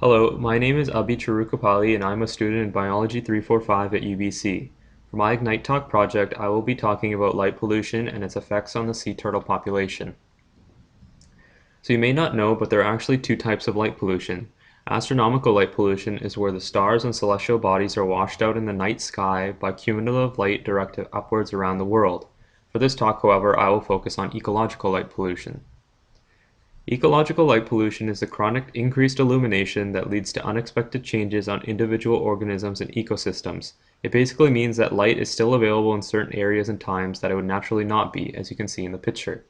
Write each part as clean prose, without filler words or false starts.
Hello, my name is Abhi Charukapali and I'm a student in Biology 345 at UBC. For my Ignite Talk project, I will be talking about light pollution and its effects on the sea turtle population. So you may not know, but there are actually two types of light pollution. Astronomical light pollution is where the stars and celestial bodies are washed out in the night sky by cumulative light directed upwards around the world. For this talk, however, I will focus on ecological light pollution. Ecological light pollution is the chronic increased illumination that leads to unexpected changes on individual organisms and ecosystems. It basically means that light is still available in certain areas and times that it would naturally not be, as you can see in the picture.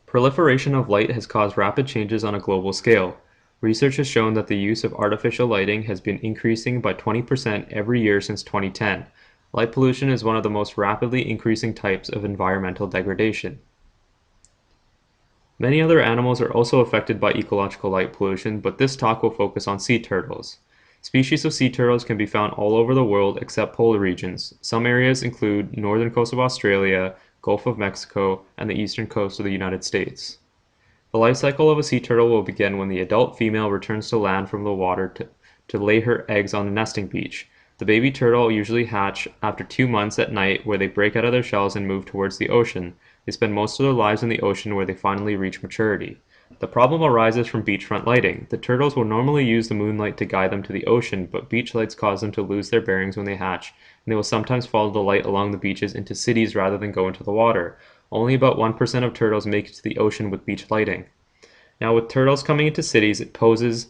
Proliferation of light has caused rapid changes on a global scale. Research has shown that the use of artificial lighting has been increasing by 20% every year since 2010. Light pollution is one of the most rapidly increasing types of environmental degradation. Many other animals are also affected by ecological light pollution, but this talk will focus on sea turtles. Species of sea turtles can be found all over the world except polar regions. Some areas include northern coast of Australia, Gulf of Mexico, and the eastern coast of the United States. The life cycle of a sea turtle will begin when the adult female returns to land from the water to lay her eggs on the nesting beach. The baby turtle usually hatch after 2 months at night, where they break out of their shells and move towards the ocean. They spend most of their lives in the ocean, where they finally reach maturity. The problem arises from beachfront lighting. The turtles will normally use the moonlight to guide them to the ocean, but beach lights cause them to lose their bearings when they hatch, and they will sometimes follow the light along the beaches into cities rather than go into the water. Only about 1% of turtles make it to the ocean with beach lighting. Now, with turtles coming into cities, it poses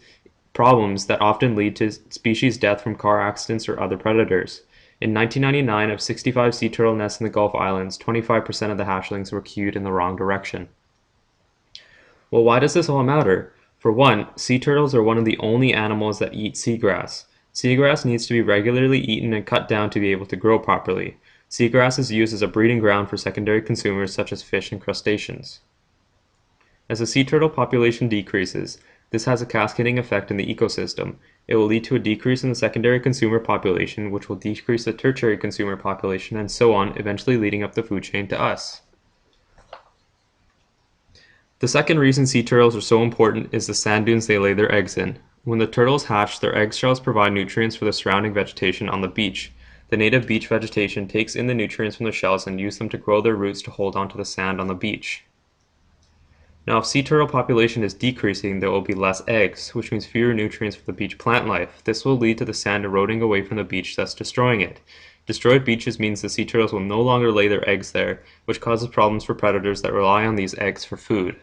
problems that often lead to species death from car accidents or other predators. In 1999, of 65 sea turtle nests in the Gulf Islands, 25% of the hatchlings were cued in the wrong direction. Well, why does this all matter? For one, sea turtles are one of the only animals that eat seagrass. Seagrass needs to be regularly eaten and cut down to be able to grow properly. Seagrass is used as a breeding ground for secondary consumers such as fish and crustaceans. As the sea turtle population decreases, this has a cascading effect in the ecosystem. It will lead to a decrease in the secondary consumer population, which will decrease the tertiary consumer population, and so on, eventually leading up the food chain to us. The second reason sea turtles are so important is the sand dunes they lay their eggs in. When the turtles hatch, their eggshells provide nutrients for the surrounding vegetation on the beach. The native beach vegetation takes in the nutrients from the shells and uses them to grow their roots to hold onto the sand on the beach. Now, if sea turtle population is decreasing, there will be less eggs, which means fewer nutrients for the beach plant life. This will lead to the sand eroding away from the beach, thus destroying it. Destroyed beaches means the sea turtles will no longer lay their eggs there, which causes problems for predators that rely on these eggs for food.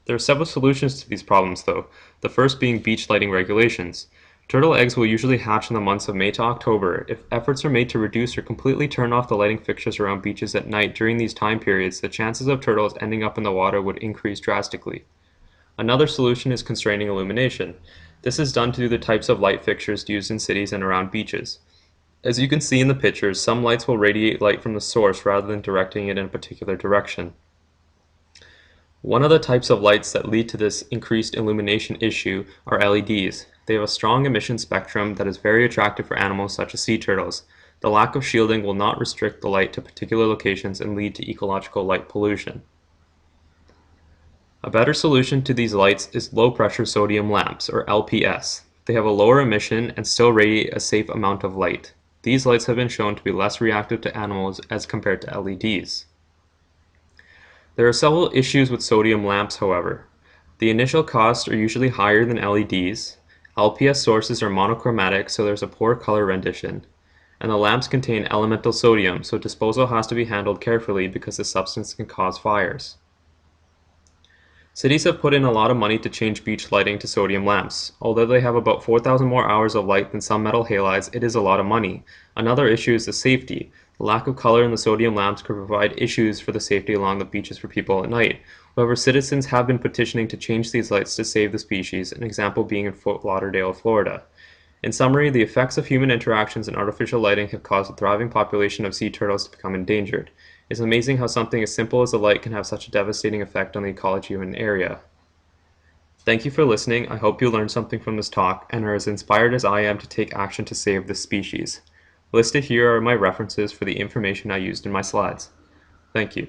There are several solutions to these problems, though, the first being beach lighting regulations. Turtle eggs will usually hatch in the months of May to October. If efforts are made to reduce or completely turn off the lighting fixtures around beaches at night during these time periods, the chances of turtles ending up in the water would increase drastically. Another solution is constraining illumination. This is done through the types of light fixtures used in cities and around beaches. As you can see in the pictures, some lights will radiate light from the source rather than directing it in a particular direction. One of the types of lights that lead to this increased illumination issue are LEDs. They have a strong emission spectrum that is very attractive for animals such as sea turtles. The lack of shielding will not restrict the light to particular locations and lead to ecological light pollution. A better solution to these lights is low-pressure sodium lamps, or LPS. They have a lower emission and still radiate a safe amount of light. These lights have been shown to be less reactive to animals as compared to LEDs. There are several issues with sodium lamps, however. The initial costs are usually higher than LEDs. LPS sources are monochromatic, so there's a poor color rendition. And the lamps contain elemental sodium, so disposal has to be handled carefully because the substance can cause fires. Cities have put in a lot of money to change beach lighting to sodium lamps. Although they have about 4,000 more hours of light than some metal halides, it is a lot of money. Another issue is the safety. The lack of color in the sodium lamps could provide issues for the safety along the beaches for people at night. However, citizens have been petitioning to change these lights to save the species, an example being in Fort Lauderdale, Florida. In summary, the effects of human interactions and artificial lighting have caused a thriving population of sea turtles to become endangered. It's amazing how something as simple as a light can have such a devastating effect on the ecology of an area. Thank you for listening. I hope you learned something from this talk and are as inspired as I am to take action to save this species. Listed here are my references for the information I used in my slides. Thank you.